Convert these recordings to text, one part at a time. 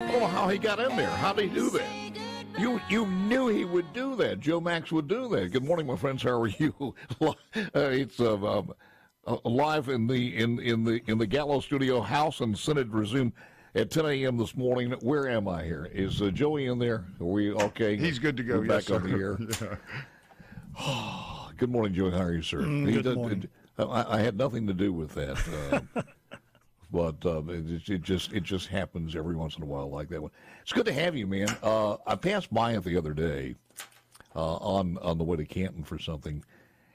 I don't know how he got in there. How did he do that? You knew he would do that. Joe Max would do that. Good morning, my friends. How are you? It's live in the Gallo Studio. House and Senate resume at 10 a.m. this morning. Where am I here? Is Joey in there? Are we okay? He's good to go. We're back on the air. Yeah. Good morning, Joey. How are you, sir? Good morning. I had nothing to do with that. But it just happens every once in a while like that one. It's good to have you, man. I passed by it the other day on the way to Canton for something,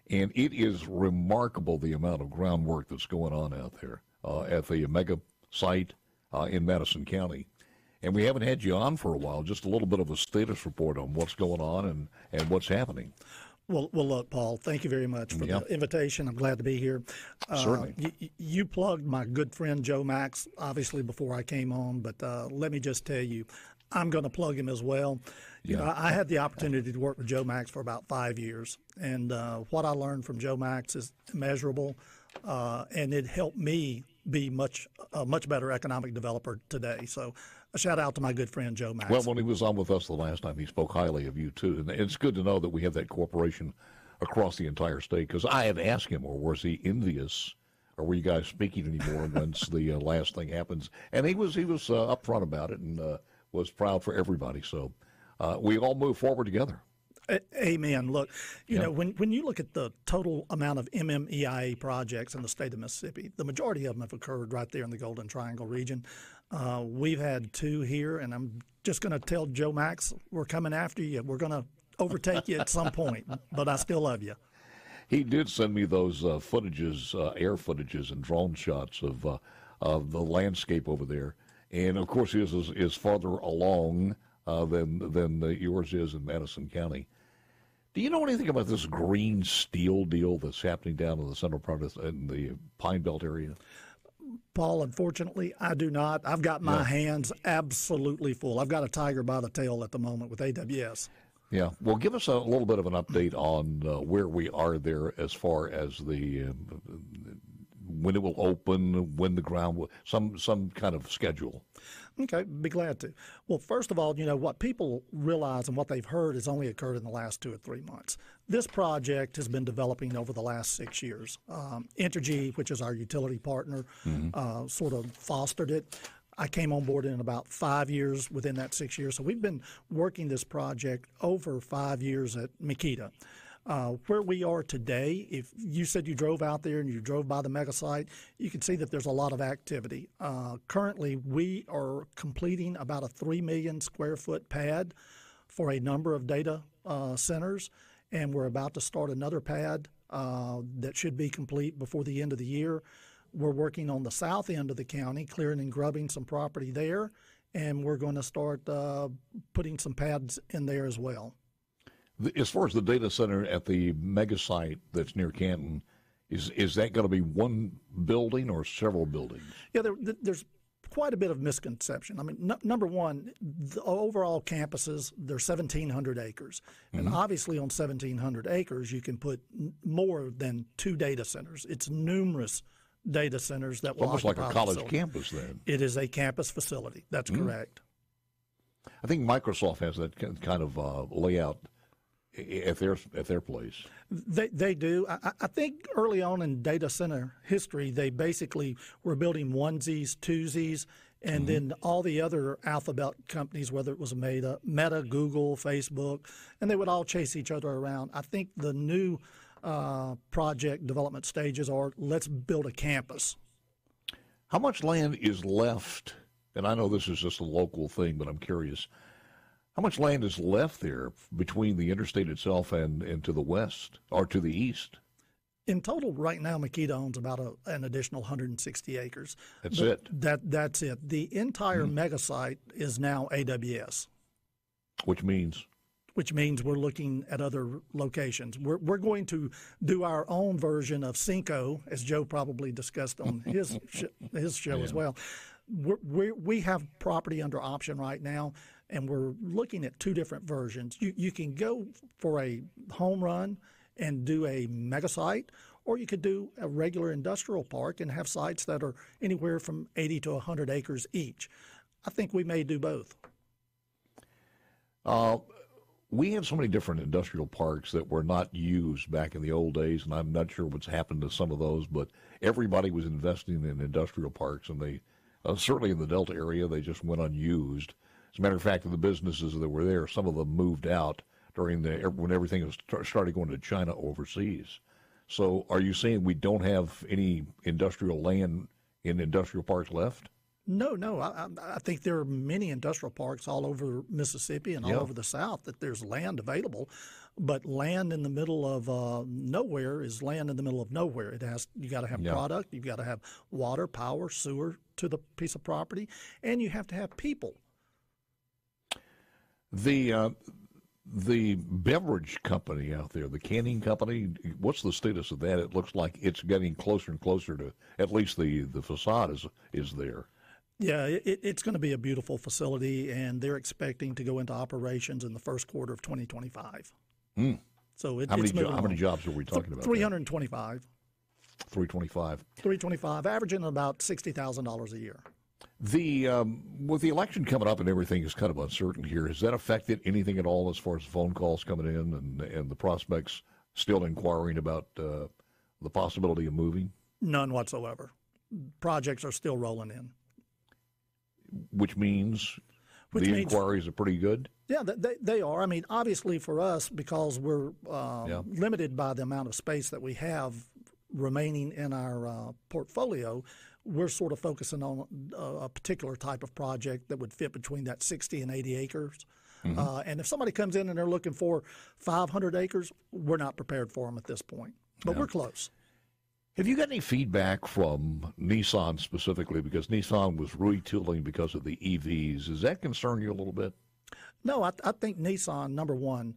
and it is remarkable the amount of groundwork that's going on out there at the mega site in Madison County. And we haven't had you on for a while. Just a little bit of a status report on what's going on and what's happening. Well, look, Paul, thank you very much for the invitation. I'm glad to be here. Certainly. You plugged my good friend Joe Max, obviously, before I came on, but let me just tell you, I'm going to plug him as well. You know, I had the opportunity to work with Joe Max for about 5 years, and what I learned from Joe Max is immeasurable, and it helped me be a much better economic developer today. So a shout out to my good friend Joe Max. Well, when he was on with us the last time, he spoke highly of you too, and it's good to know that we have that cooperation across the entire state. Because I had asked him, or was he envious, or were you guys speaking anymore once the last thing happens? And he was upfront about it and was proud for everybody. So we all move forward together. Amen. Look, you know, when you look at the total amount of MMEIA projects in the state of Mississippi, the majority of them have occurred right there in the Golden Triangle region. We've had 2 here, and I'm just going to tell Joe Max, we're coming after you. We're going to overtake you at some point, but I still love you. He did send me those footages, air footages and drone shots of the landscape over there. And, of course, his is farther along than yours is in Madison County. Do you know anything about this green steel deal that's happening down in the central part of the Pine Belt area? Paul, unfortunately, I do not. I've got my hands absolutely full. I've got a tiger by the tail at the moment with AWS. Yeah. Well, give us a little bit of an update on where we are there as far as the when it will open, when the ground will, some kind of schedule. Okay, be glad to. Well, first of all, you know, what people realize and what they've heard has only occurred in the last 2 or 3 months. This project has been developing over the last 6 years. Entergy, which is our utility partner, sort of fostered it. I came on board in about 5 years within that 6 years. So we've been working this project over 5 years at Makita. Where we are today, if you said you drove out there and you drove by the mega site, you can see that there's a lot of activity. Currently, we are completing about a 3 million square foot pad for a number of data centers, and we're about to start another pad that should be complete before the end of the year. We're working on the south end of the county, clearing and grubbing some property there, and we're going to start putting some pads in there as well. As far as the data center at the mega site that's near Canton, is that going to be one building or several buildings? Yeah, there's quite a bit of misconception. I mean, number one, the overall campuses, they're 1,700 acres. And obviously on 1,700 acres, you can put more than 2 data centers. It's numerous data centers that will almost like a college facility. Campus then. It is a campus facility. That's correct. I think Microsoft has that kind of layout at their place. They do. I think early on in data center history, they basically were building onesies, twosies, and then all the other alphabet companies, whether it was Meta, Google, Facebook, and they would all chase each other around. I think the new project development stages are let's build a campus. How much land is left? And I know this is just a local thing, but I'm curious. How much land is left there between the interstate itself and to the west or to the east? In total, right now, Makita owns about an additional 160 acres. That's it? That's it. The entire mega site is now AWS. Which means? Which means we're looking at other locations. We're going to do our own version of Cinco, as Joe probably discussed on his show as well. We have property under option right now, and we're looking at 2 different versions. You can go for a home run and do a mega site, or you could do a regular industrial park and have sites that are anywhere from 80 to 100 acres each. I think we may do both. We have so many different industrial parks that were not used back in the old days, and I'm not sure what's happened to some of those, but everybody was investing in industrial parks, and they certainly in the Delta area, they just went unused. As a matter of fact, the businesses that were there, some of them moved out when everything started going to China overseas. So are you saying we don't have any industrial land in industrial parks left? No. I think there are many industrial parks all over Mississippi and all over the South that there's land available, but land in the middle of nowhere is land in the middle of nowhere. You got to have product, you got to have water, power, sewer to the piece of property, and you have to have people. The beverage company out there, the canning company, what's the status of that? It looks like it's getting closer and closer to, at least the facade is there. Yeah, it's going to be a beautiful facility, and they're expecting to go into operations in the first quarter of 2025. So how many jobs are we talking about? 325. 325. 325, averaging about $60,000 a year. With the election coming up and everything is kind of uncertain here, has that affected anything at all as far as phone calls coming in and the prospects still inquiring about the possibility of moving? None whatsoever. Projects are still rolling in. Which means inquiries are pretty good? Yeah, they are. I mean, obviously for us, because we're limited by the amount of space that we have remaining in our portfolio, we're sort of focusing on a particular type of project that would fit between that 60 and 80 acres. And if somebody comes in and they're looking for 500 acres, we're not prepared for them at this point. But we're close. Have you got any feedback from Nissan specifically? Because Nissan was retooling because of the EVs. Does that concern you a little bit? No, I think Nissan, number one,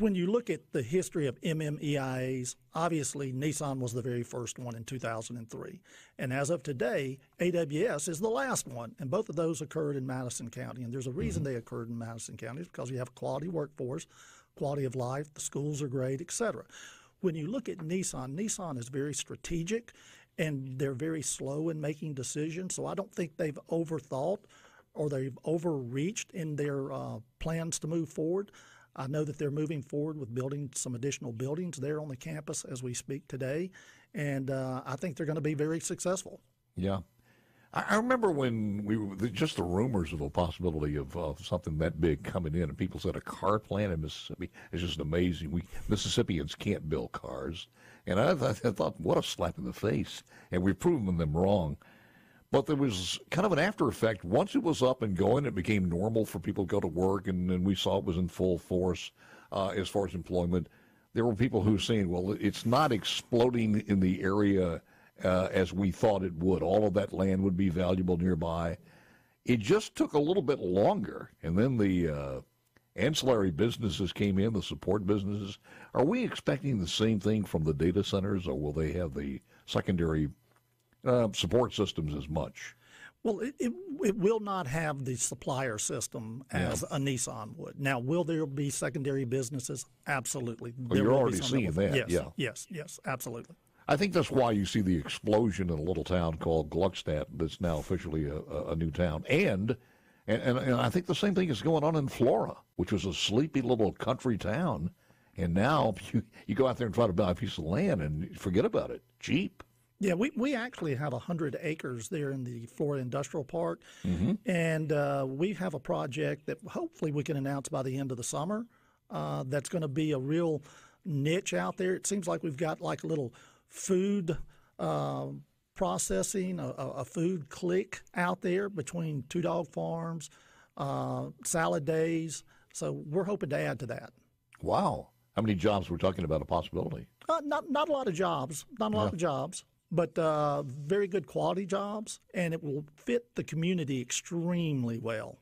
when you look at the history of MMEIAs, obviously Nissan was the very first one in 2003. And as of today, AWS is the last one. And both of those occurred in Madison County. And there's a reason they occurred in Madison County, because you have a quality workforce, quality of life, the schools are great, et cetera. When you look at Nissan is very strategic, and they're very slow in making decisions. So I don't think they've overthought or they've overreached in their plans to move forward. I know that they're moving forward with building some additional buildings there on the campus as we speak today, and I think they're going to be very successful. Yeah. I remember when just the rumors of a possibility of something that big coming in, and people said a car plant in Mississippi is just amazing. Mississippians can't build cars. And I thought, what a slap in the face. And we've proven them wrong. But there was kind of an after effect. Once it was up and going, it became normal for people to go to work, and we saw it was in full force as far as employment. There were people who were saying, well, it's not exploding in the area as we thought it would. All of that land would be valuable nearby. It just took a little bit longer, and then the ancillary businesses came in, the support businesses. Are we expecting the same thing from the data centers, or will they have the secondary support systems as much? Well, it will not have the supplier system as a Nissan would. Now, will there be secondary businesses? Absolutely. Well, you're already seeing that. Yes, absolutely. I think that's why you see the explosion in a little town called Gluckstadt that's now officially a new town. And I think the same thing is going on in Flora, which was a sleepy little country town. And now you go out there and try to buy a piece of land and forget about it. Cheap. Yeah, we actually have 100 acres there in the Florida Industrial Park. And we have a project that hopefully we can announce by the end of the summer that's going to be a real niche out there. It seems like we've got like a little food processing, a food clique out there between Two Dog Farms, Salad Days. So we're hoping to add to that. Wow. How many jobs we're talking about a possibility? Not a lot of jobs, but very good quality jobs, and it will fit the community extremely well.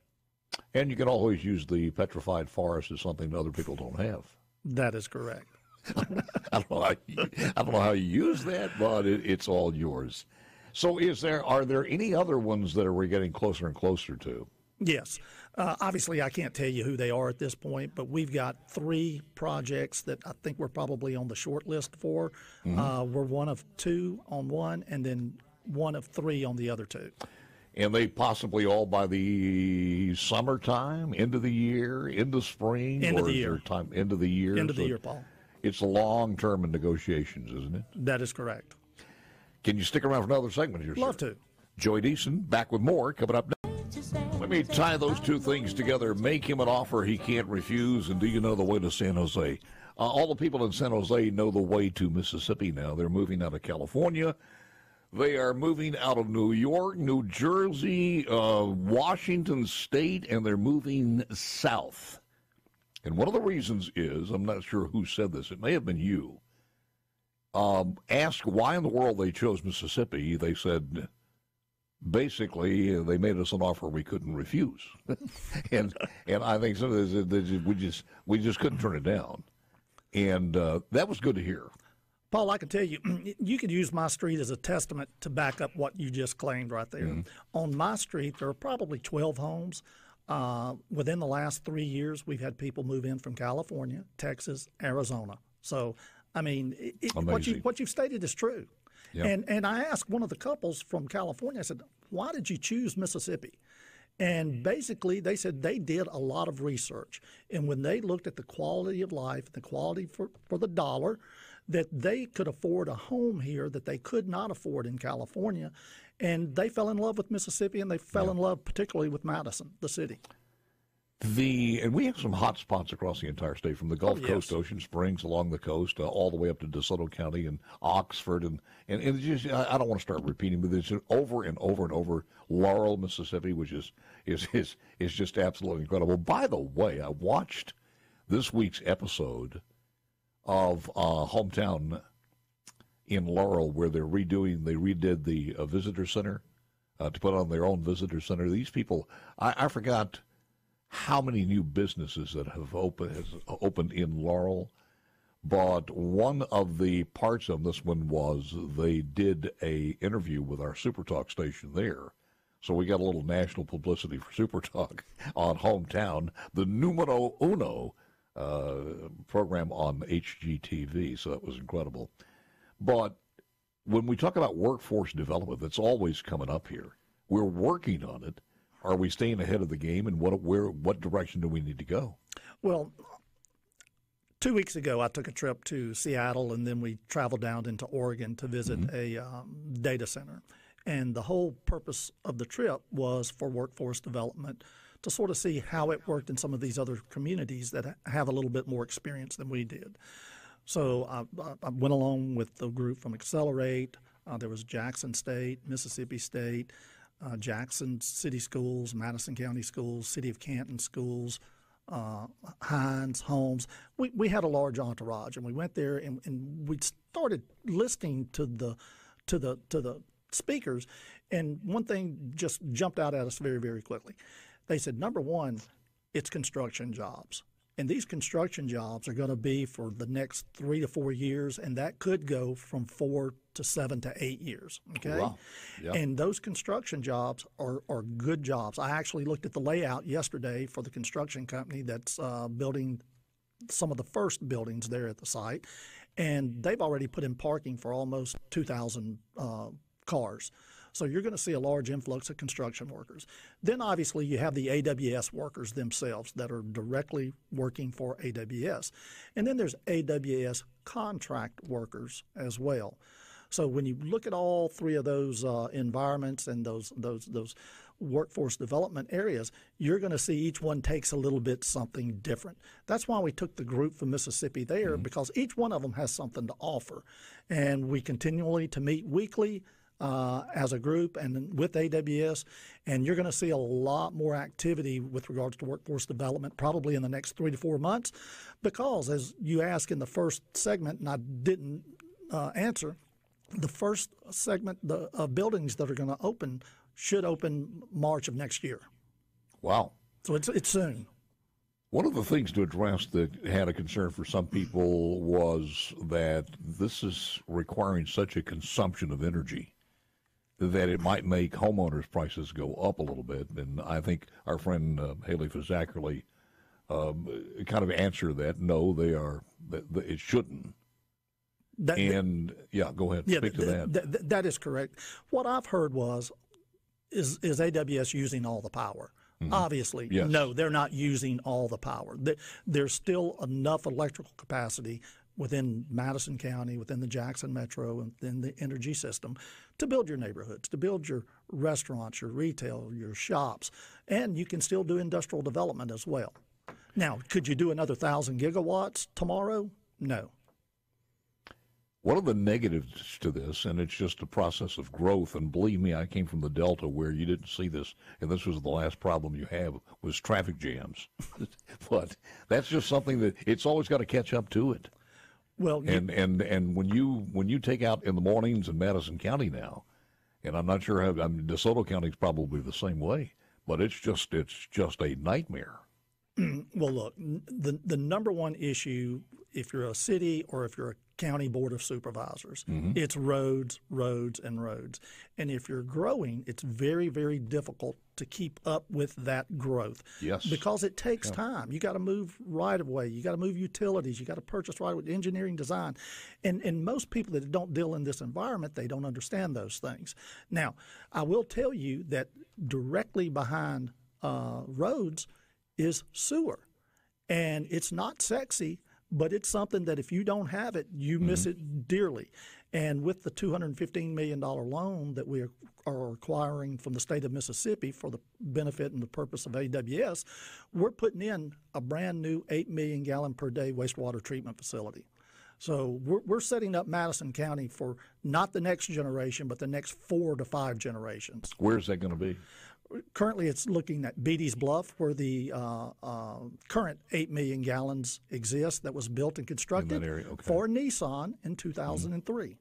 And you can always use the petrified forest as something other people don't have. That is correct. I don't know how you use that, but it's all yours. So are there any other ones that we're getting closer and closer to? Yes. Obviously, I can't tell you who they are at this point, but we've got 3 projects that I think we're probably on the short list for. We're one of 2 on one, and then one of 3 on the other 2. And they possibly all by the summertime, end of the year, into spring, End of the is year. there time end of the year? End of the year, Paul. It's long-term in negotiations, isn't it? That is correct. Can you stick around for another segment here, Love sir? to. Joey Deason, back with more coming up next. Let me tie those two things together. Make him an offer he can't refuse, and do you know the way to San Jose? All the people in San Jose know the way to Mississippi now. They're moving out of California. They are moving out of New York, New Jersey, Washington State, and they're moving south. And one of the reasons is, I'm not sure who said this, it may have been you, asked why in the world they chose Mississippi. They said, basically, they made us an offer we couldn't refuse. and I think some of this, we just couldn't turn it down. And that was good to hear. Paul, I can tell you, you could use my street as a testament to back up what you just claimed right there. Mm-hmm. On my street, there are probably 12 homes. Within the last 3 years, we've had people move in from California, Texas, Arizona. So, I mean, what you've stated is true. Yep. And I asked one of the couples from California, I said, why did you choose Mississippi? And basically, they said they did a lot of research. And when they looked at the quality of life, the quality for the dollar, that they could afford a home here that they could not afford in California. And they fell in love with Mississippi, and they fell in love particularly with Madison, the city. And we have some hot spots across the entire state, from the Gulf Coast, Ocean Springs along the coast, all the way up to DeSoto County and Oxford. And it's just, I don't want to start repeating, but it's over and over and over. Laurel, Mississippi, which is just absolutely incredible. By the way, I watched this week's episode of Hometown in Laurel, where they redid the visitor center to put on their own visitor center. These people, I forgot how many new businesses that have opened in Laurel, but one of the parts of this one was they did a interview with our SuperTalk station there. So we got a little national publicity for SuperTalk on Hometown, the numero uno program on HGTV, so that was incredible. But when we talk about workforce development, that's always coming up here. We're working on it. Are we staying ahead of the game, and what direction do we need to go? Well, 2 weeks ago, I took a trip to Seattle, and then we traveled down into Oregon to visit a data center. And the whole purpose of the trip was for workforce development, to sort of see how it worked in some of these other communities that have a little bit more experience than we did. So I went along with the group from Accelerate. There was Jackson State, Mississippi State, Jackson City Schools, Madison County Schools, City of Canton Schools, Hines, Holmes. We had a large entourage, and we went there and we started listening to the speakers, and one thing just jumped out at us very, very quickly. They said, number one, it's construction jobs. And these construction jobs are going to be for the next 3 to 4 years, and that could go from 4 to 7 to 8 years. Okay, wow. Yep. And those construction jobs are good jobs. I actually looked at the layout yesterday for the construction company that's building some of the first buildings there at the site, and they've already put in parking for almost 2,000 cars. So you're going to see a large influx of construction workers. Then obviously you have the AWS workers themselves that are directly working for AWS. And then there's AWS contract workers as well. So when you look at all three of those environments and those workforce development areas, you're going to see each one takes a little bit something different. That's why we took the group from Mississippi there, because each one of them has something to offer. And we continually to meet weekly as a group and with AWS, and you're going to see a lot more activity with regards to workforce development probably in the next 3 to 4 months, because as you asked in the first segment, and I didn't answer, the first segment of buildings that are going to open should open March of next year. Wow. So it's soon. One of the things to address that had a concern for some people was that this is requiring such a consumption of energy that it might make homeowners' prices go up a little bit. And I think our friend Haley Fazzackerly kind of answered that. No, it shouldn't. Go ahead. Yeah, Speak to that. That is correct. What I've heard was is AWS using all the power? Obviously, Yes. no, they're not using all the power. There's still enough electrical capacity within Madison County, within the Jackson Metro, and within the energy system to build your neighborhoods, to build your restaurants, your retail, your shops, and you can still do industrial development as well. Now, could you do another 1,000 gigawatts tomorrow? No. One of the negatives to this, and it's just a process of growth, and believe me, I came from the Delta where you didn't see this, and this was the last problem you have, was traffic jams. But that's just something that it's always got to catch up to it. Well, And when you take out in the mornings in Madison County now, and I'm not sure how, DeSoto County is probably the same way, but it's just a nightmare. well, look, the number one issue, if you're a city or if you're a county board of supervisors, it's roads, roads, and roads. And if you're growing, it's very, very difficult to keep up with that growth. Yes. Because it takes time. You got to move right of way. You got to move utilities. You got to purchase right of way, engineering design. And most people that don't deal in this environment, they don't understand those things. Now, I will tell you that directly behind roads is sewer. And it's not sexy, but it's something that if you don't have it, you miss it dearly. And with the $215 million loan that we are acquiring from the state of Mississippi for the benefit and the purpose of AWS, we're putting in a brand new 8 million gallon per day wastewater treatment facility. So we're setting up Madison County for not the next generation, but the next 4 to 5 generations. Where's that going to be? Currently, it's looking at Beatty's Bluff, where the current 8 million gallons exists that was built and constructed In that area, okay. for Nissan in 2003.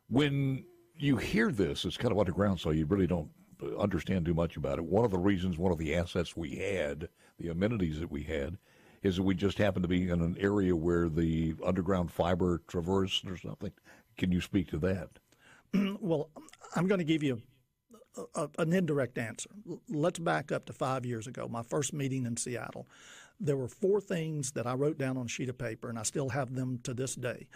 When you hear this, it's kind of underground, so you really don't understand too much about it. One of the reasons, one of the assets we had, the amenities that we had, is that we just happened to be in an area where the underground fiber traversed or something. Can you speak to that? Well, I'm going to give you an indirect answer. Let's back up to 5 years ago, my first meeting in Seattle. There were 4 things that I wrote down on a sheet of paper, and I still have them to this day.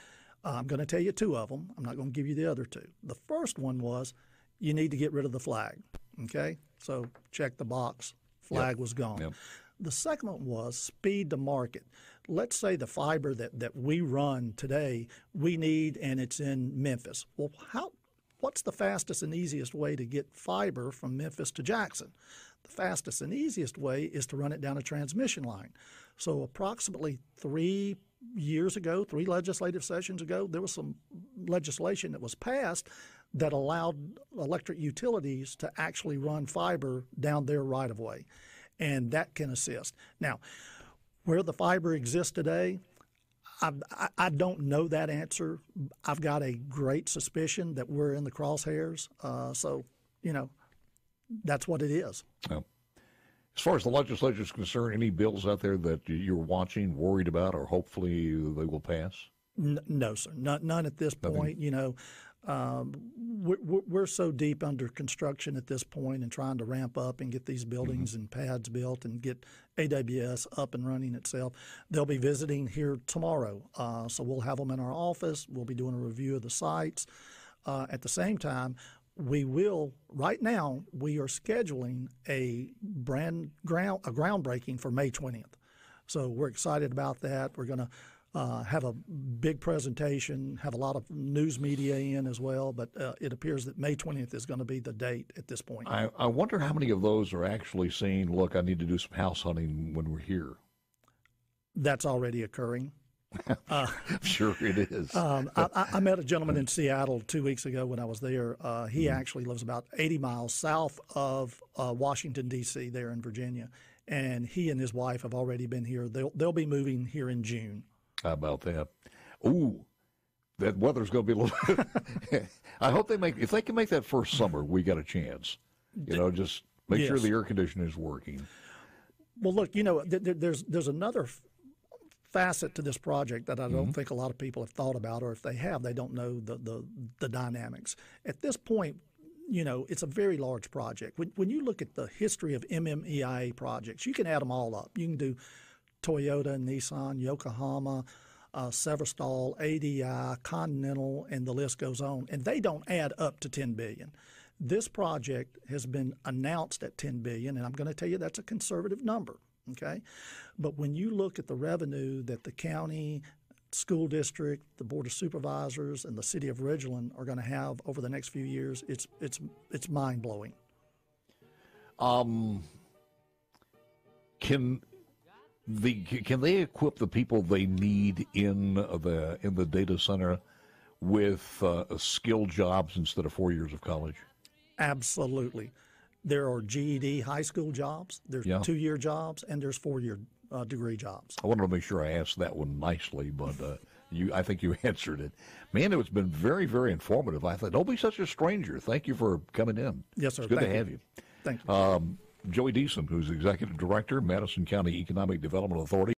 I'm going to tell you 2 of them. I'm not going to give you the other 2. The first one was you need to get rid of the flag. Okay? So check the box. Flag was gone. Yep. The second one was speed to market. Let's say the fiber that we run today, we need, and it's in Memphis. Well, what's the fastest and easiest way to get fiber from Memphis to Jackson? The fastest and easiest way is to run it down a transmission line. So approximately 3 years ago, 3 legislative sessions ago, there was some legislation that was passed that allowed electric utilities to actually run fiber down their right-of-way, and that can assist. Now, where the fiber exists today, I don't know that answer. I've got a great suspicion that we're in the crosshairs. So, that's what it is. Well, as far as the legislature is concerned, any bills out there that you're watching, worried about, or hopefully they will pass? No, sir. None at this point. We're so deep under construction at this point and trying to ramp up and get these buildings and pads built and get AWS up and running itself. They'll be visiting here tomorrow, so we'll have them in our office. We'll be doing a review of the sites. At the same time, right now, we are scheduling a groundbreaking for May 20th. So we're excited about that. We're going to have a big presentation, have a lot of news media in as well, but it appears that May 20th is going to be the date at this point. I wonder how many of those are actually saying, look, I need to do some house hunting when we're here. That's already occurring. I'm sure it is. I met a gentleman in Seattle 2 weeks ago when I was there. He actually lives about 80 miles south of Washington, D.C., there in Virginia, and he and his wife have already been here. They'll be moving here in June. How about that? Ooh, that weather's going to be a little. I hope if they can make that first summer, we got a chance. Just make sure the air conditioner is working. Well, look, there's another facet to this project that I don't think a lot of people have thought about, or if they have, they don't know the dynamics. At this point, it's a very large project. When you look at the history of MMEIA projects, you can add them all up. You can do Toyota, Nissan, Yokohama, Severstal, ADI, Continental, and the list goes on. And they don't add up to $10 billion. This project has been announced at $10 billion, and I'm going to tell you that's a conservative number, okay? But when you look at the revenue that the county, school district, the Board of Supervisors, and the city of Ridgeland are going to have over the next few years, it's mind-blowing. Can they equip the people they need in the data center with skilled jobs instead of 4 years of college? Absolutely. There are GED high school jobs, there's 2-year jobs, and there's 4-year degree jobs. I wanted to make sure I asked that one nicely, but I think you answered it. Man, it's been very, very informative. I thought, don't be such a stranger. Thank you for coming in. Yes, sir. It's good to have you. Thank you. Joey Deason, who's Executive Director, Madison County Economic Development Authority.